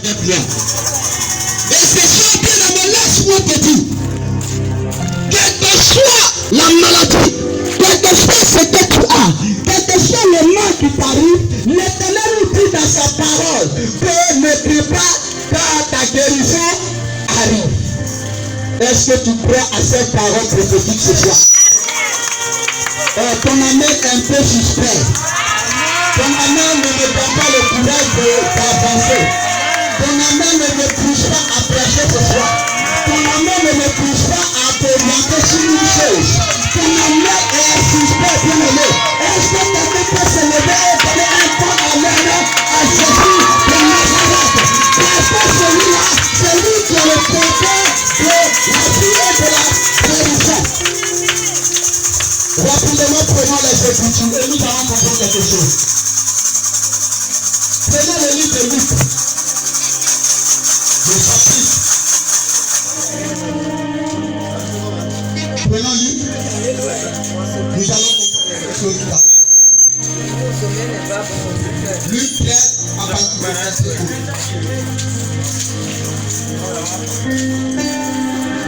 Et c'est ça, bien aimé, laisse-moi te dire. Quelle que soit la maladie, quel que soit ce que tu as, quel que soit le mal qui t'arrive, l'Éternel nous dit dans sa parole que ne prie pas car ta guérison arrive. Est-ce que tu crois à cette parole prophétique ce soir? Ton amen est un peu suspect. Ton amen ne me donne pas le courage d'avancer. Ton amen ne me pousse pas à prêcher ce soir. Ton amen ne me pousse pas à te manquer sur une chose. Ton amen est suspect, bien aimé. Est-ce que quelqu'un peut se lever et donner un temps amen à Jésus de Nazareth? Parce que celui-là, c'est lui qui est le porteur de la vie et de la guérison. Rapidement, prenons les Écritures et nous allons comprendre quelque chose. Prenons le livre de Luc. Le chapitre. Prenons Luc. Nous allons comprendre quelque chose tout à l'heure. Luc 13 à partir du verset 1.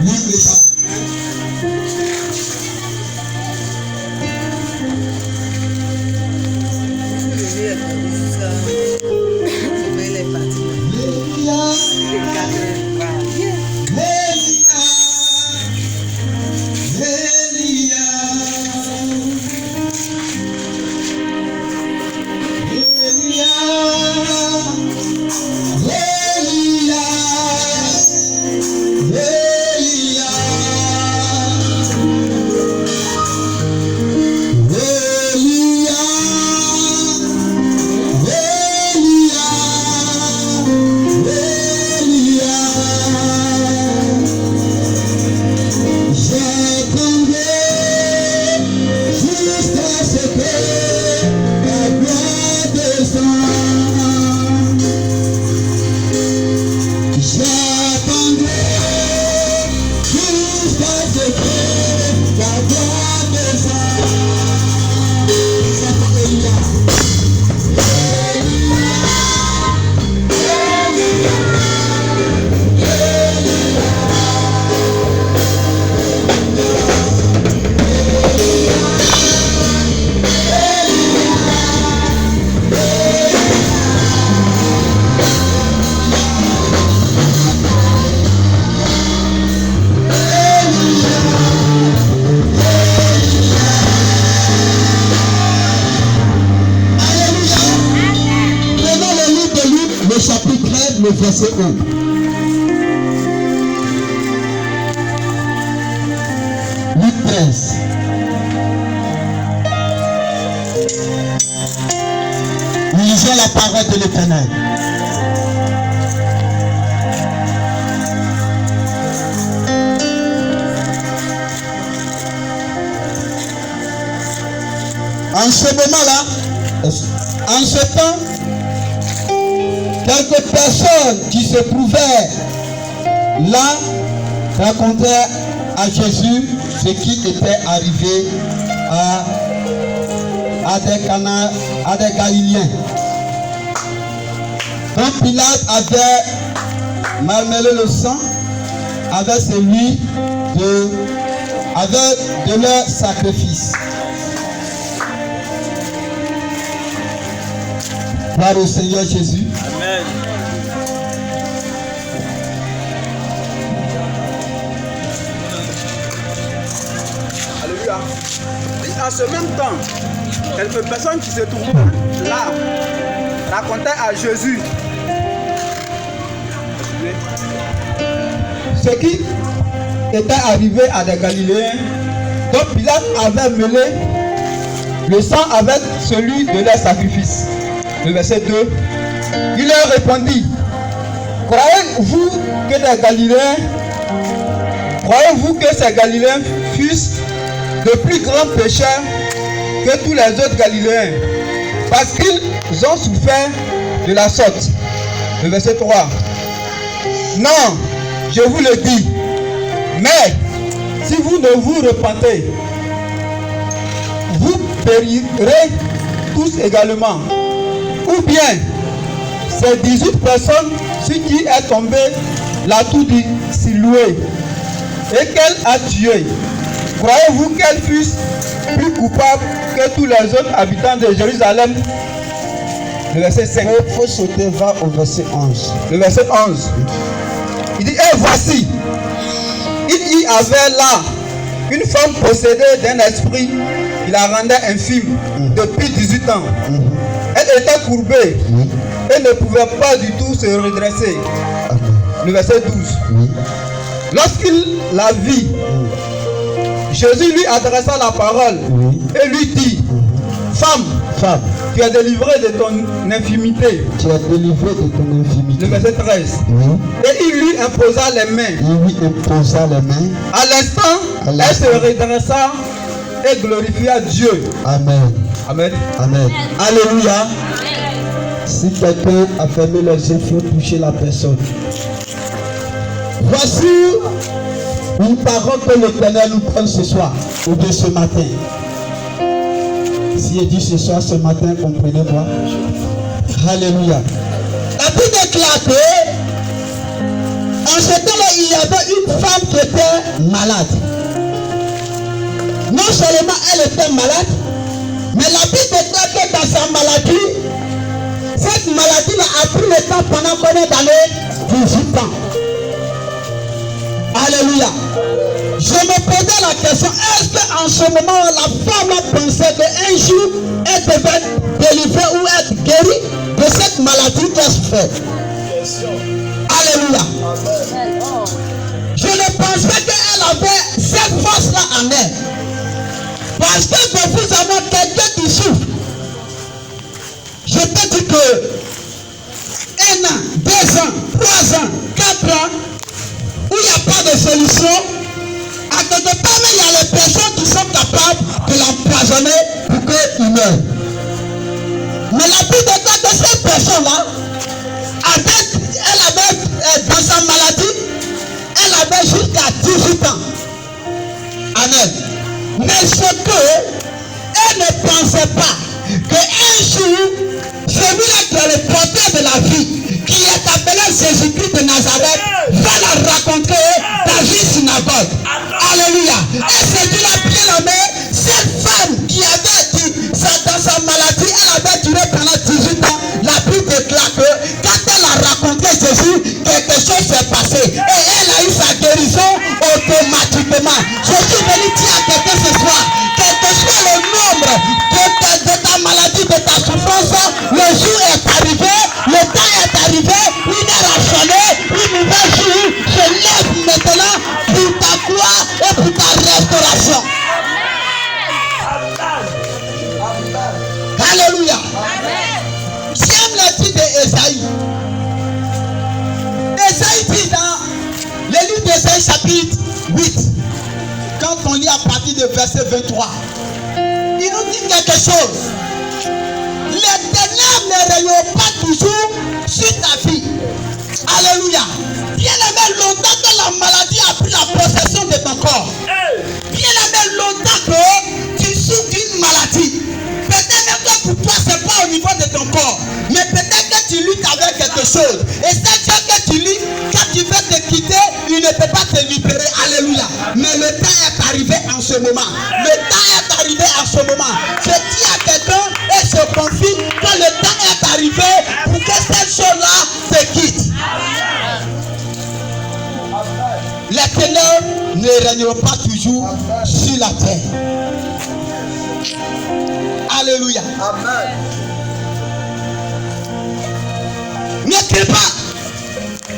Luc le chapitre. Le verset 1. Luc 13. Nous lisons la parole de l'Éternel. En ce moment-là, en ce temps, quelques personnes qui se trouvaient là racontaient à Jésus ce qui était arrivé à des Galiléens. Donc Pilate avait malmêlé le sang avec celui de leur sacrifice. Gloire au Seigneur Jésus. Amen. Alléluia. En ce même temps, quelques personnes qui se trouvaient là racontaient à Jésus ce qui était arrivé à des Galiléens. Donc Pilate avait mêlé le sang avec celui de leur sacrifice. Le verset 2. Il leur répondit: Croyez-vous que ces Galiléens fussent de plus grands pécheurs que tous les autres Galiléens, parce qu'ils ont souffert de la sorte? Le verset 3. Non, je vous le dis, mais si vous ne vous repentez, vous périrez tous également. Ou bien, Ces 18 personnes, ce qui est tombé, l'a tout dit, Siloué, et qu'elle a tué. Croyez-vous qu'elle fût plus coupable que tous les autres habitants de Jérusalem? Le verset 5. Il faut sauter, va au verset 11. Le verset 11. Il dit, et voici, il y avait là une femme possédée d'un esprit qui la rendait infime depuis 18 ans. Elle était courbée et ne pouvait pas du tout se redresser. Le verset 12. Lorsqu'il la vit, Jésus lui adressa la parole et lui dit, femme, tu es délivrée de ton infimité. Tu es délivré de ton infimité. Le verset 13. Et il lui imposa les mains. Il lui imposa les mains. À l'instant, elle se redressa et glorifia Dieu. Amen. Amen. Amen. Alléluia. Si quelqu'un a fermé les yeux, il faut toucher la personne. Voici une parole que l'Éternel nous prend ce soir ou de ce matin. Si il dit ce soir, ce matin, comprenez-moi. Alléluia. La Bible déclare que en ce temps-là, il y avait une femme qui était malade. Non seulement elle était malade, mais la Bible déclare que dans sa maladie, cette maladie a pris le temps pendant combien d'années? 18 ans. Alléluia. Je me posais la question, est-ce qu'en ce moment la femme a pensé qu'un jour elle devait délivrer ou être guérie de cette maladie qu'elle fait? Alléluia. Je ne pense pas qu'elle avait cette force-là en elle. Parce que de vous avoir quelqu'un qui souffre, je peux dire que 1 an, 2 ans, 3 ans, 4 ans, où il n'y a pas de solution, à quelque part, il y a les personnes qui sont capables de l'empoisonner pour qu'il meure. Mais la Bible déclare que cette personne-là, elle avait, dans sa maladie, elle avait jusqu'à 18 ans. Amen. Mais ce que elle ne pensait pas, qu'un jour, celui-là qui est le porteur de la vie, qui est appelé Jésus-Christ de Nazareth, va la rencontrer dans une synagogue. Alléluia. Et c'est Dieu l'a bien aimé. Cette femme qui avait dit, dans sa maladie, elle avait duré pendant 18 ans. La Bible déclare que quand elle a rencontré Jésus, quelque chose s'est passé. Et elle a eu sa guérison automatiquement. Je suis venu dire à quelqu'un ce soir, quel que soit le nombre de ta maladie, de ta souffrance, le jour est arrivé, le temps est arrivé, une heure a sonné, une nouvelle jour se lève maintenant pour ta gloire et pour ta restauration. Alléluia. J'aime le titre d'Ésaïe. Ésaïe dit dans le livre d'Ésaïe chapitre 8, quand on lit à partir du verset 23, il nous dit quelque chose. Les ténèbres ne règnent pas toujours sur ta vie. Alléluia. Bien aimé, longtemps que la maladie a pris la possession de ton corps. Bien aimé, longtemps que tu souffres d'une maladie. Peut-être même que pour toi, ce n'est pas au niveau de ton corps. Mais peut-être que tu luttes avec quelque chose. Et c'est ça que tu luttes, quand tu veux te quitter, il ne peut pas te libérer. Alléluia. Mais le temps est arrivé en ce moment. Le temps est arrivé en ce moment. Je dis à quelqu'un et je confie que le temps est arrivé pour que cette chose-là te quitte. Les ténèbres ne régneront pas toujours sur la terre. Alléluia. Amen. Ne crains pas,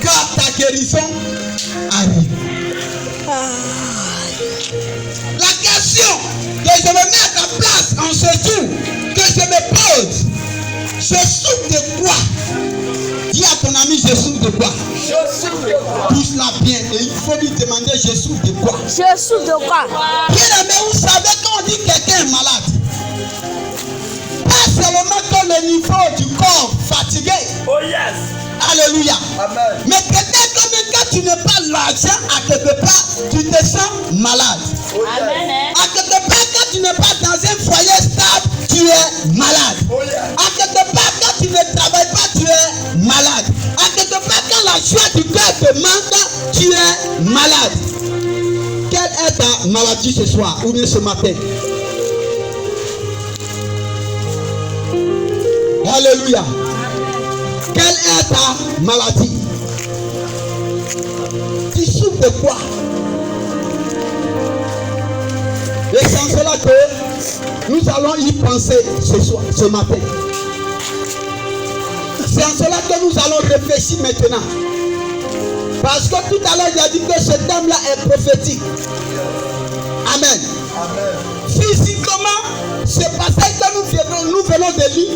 car ta guérison arrive. La question que je me mets à ta place en ce jour, que je me pose, je souffre de quoi? Dis à ton ami, je souffre de quoi? Je souffre de quoi? Pousse-la bien et il faut lui demander, je souffre de quoi? Je souffre de quoi? Bien aimé, vous savez quand on dit quelqu'un est malade, pas seulement que le niveau du corps fatigué. Oh yes. Alléluia. Amen. Mais peut-être que même quand tu n'as pas l'argent, à quelque part, tu te sens malade. Oh yes. Amen. À quelque part, quand tu n'es pas dans un foyer stable, tu es malade. Oh yes. À quelque part, quand tu ne travailles pas, tu es malade. choix du cœur te manque, tu es malade. Quelle est ta maladie ce soir ou bien ce matin? Alléluia. Quelle est ta maladie? Tu souffres de quoi? Et c'est en cela que nous allons y penser ce soir, ce matin. C'est en cela que nous allons réfléchir maintenant. Parce que tout à l'heure, il a dit que ce thème-là est prophétique. Amen. Physiquement, ce passage que nous venons de lire,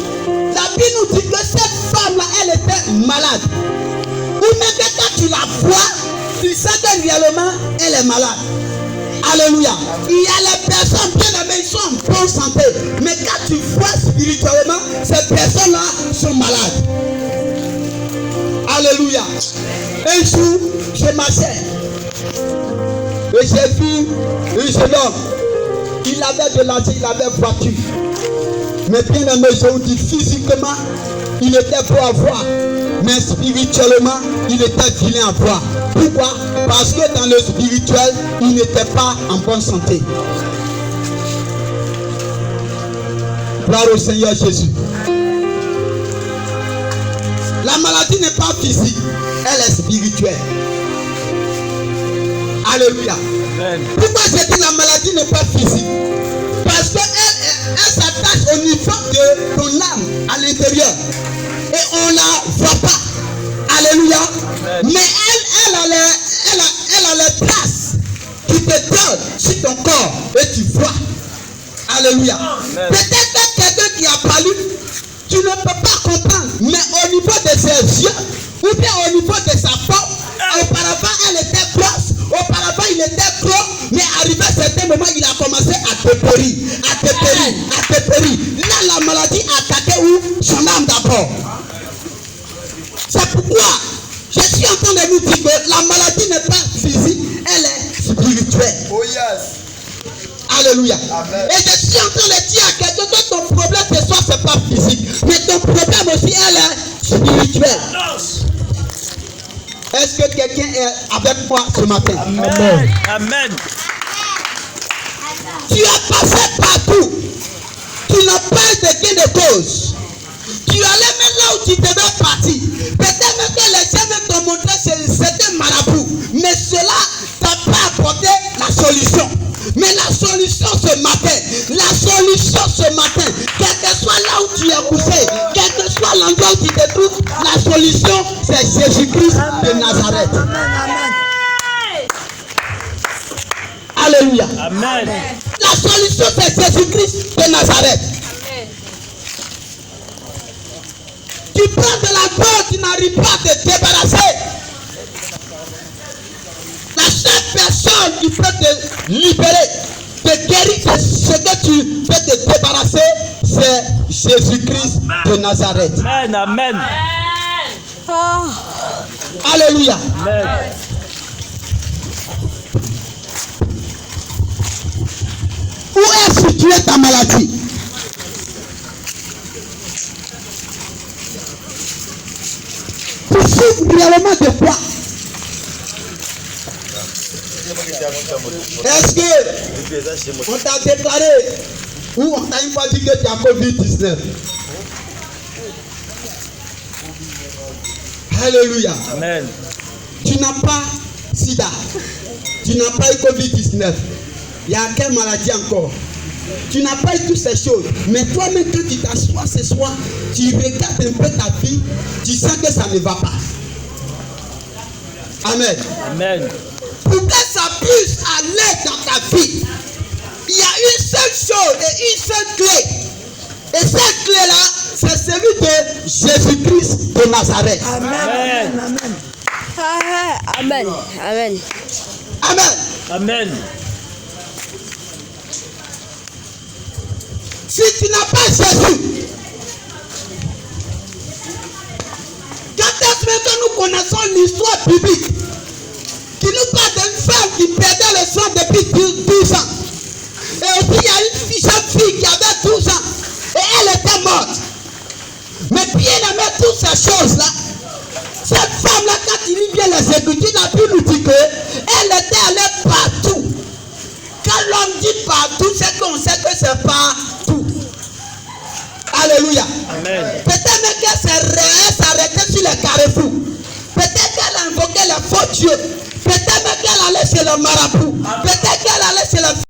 la Bible nous dit que cette femme-là, elle était malade. Ou même que quand tu la vois, tu sais que réellement, elle est malade. Alléluia. Il y a les personnes bien aimées, ils sont en bonne santé. Mais quand tu vois spirituellement, ces personnes-là sont malades. Alléluia. Un jour, je marchais et j'ai vu un jeune homme. Il avait de l'argent, il avait voiture. Mais bien aimé, je vous dis, physiquement, il était beau à voir. Mais spirituellement, il était vilain à voir. Pourquoi? Parce que dans le spirituel, il n'était pas en bonne santé. Gloire au Seigneur Jésus. La maladie n'est pas physique, elle est spirituelle. Alléluia. Amen. Pourquoi je dis la maladie n'est pas physique? Parce qu'elle s'attache au niveau de ton âme à l'intérieur. Et on ne la voit pas. Alléluia. Amen. Mais elle a les traces qui te donnent sur ton corps et tu vois. Alléluia. Peut-être que quelqu'un qui a parlé, tu ne peux pas comprendre. Mais au niveau de ses yeux, ou bien au niveau de sa forme, auparavant elle était grosse, auparavant il était gros, mais arrivé à un certain moment, il a commencé à te périr, à te périr, à te périr. Là, la maladie a attaqué où? Son âme d'abord. C'est pourquoi je suis en train de nous dire que la maladie n'est pas physique, elle est spirituelle. Oh yes. Alléluia. Amen. Et je suis en train de dire à quelqu'un que ton problème ce soir, ce n'est pas physique, mais ton problème aussi, elle est spirituelle. Est-ce que quelqu'un est avec moi ce matin? Amen. Amen. Tu as passé partout. Tu n'as pas de gain de cause. Tu allais même là où tu devais partir. Peut-être même que les gens t'ont montré c'était marabout. Mais cela t'a pas apporté la solution. Mais la solution ce matin, quel que soit là où tu es poussé, quel que soit l'endroit où tu te trouves, la solution c'est Jésus-Christ de Nazareth. Alléluia. Amen. La solution c'est Jésus-Christ de Nazareth. Tu prends de la peur, tu n'arrives pas à te débarrasser. La seule personne qui peut te libérer, te guérir, ce que tu peux te débarrasser, c'est Jésus-Christ de Nazareth. Amen. Amen. Alléluia. Amen. Où est située ta maladie? Tu souffres réellement de quoi? Est-ce que on t'a déclaré ou on t'a une fois dit que tu as COVID-19? Alléluia. Amen. Tu n'as pas sida. Tu n'as pas eu COVID-19. Il y a quelle maladie encore? Tu n'as pas eu toutes ces choses. Mais toi-même, quand tu t'assois ce soir, tu regardes un peu ta vie, tu sens que ça ne va pas. Amen. Amen. Pour que ça puisse aller dans ta vie, il y a une seule chose et une seule clé. Et cette clé-là, c'est celui de Jésus-Christ de Nazareth. Amen. Amen. Amen. Amen. Amen. Amen. Si tu n'as pas Jésus, quand est-ce que nous connaissons l'histoire biblique qui nous parle d'une femme qui perdait le sang depuis 12 ans. Et aussi il y a une jeune fille qui avait 12 ans et elle était morte. Mais bien aimé toutes ces choses-là, cette femme-là, quand il lit tout ce qu'on sait que c'est pas tout. Alléluia. Amen. Peut-être même qu'elle s'arrêtait sur les carrefours. Peut-être qu'elle invoquait les faux dieux. Peut-être même qu'elle allait chez le marabout. Peut-être qu'elle allait chez le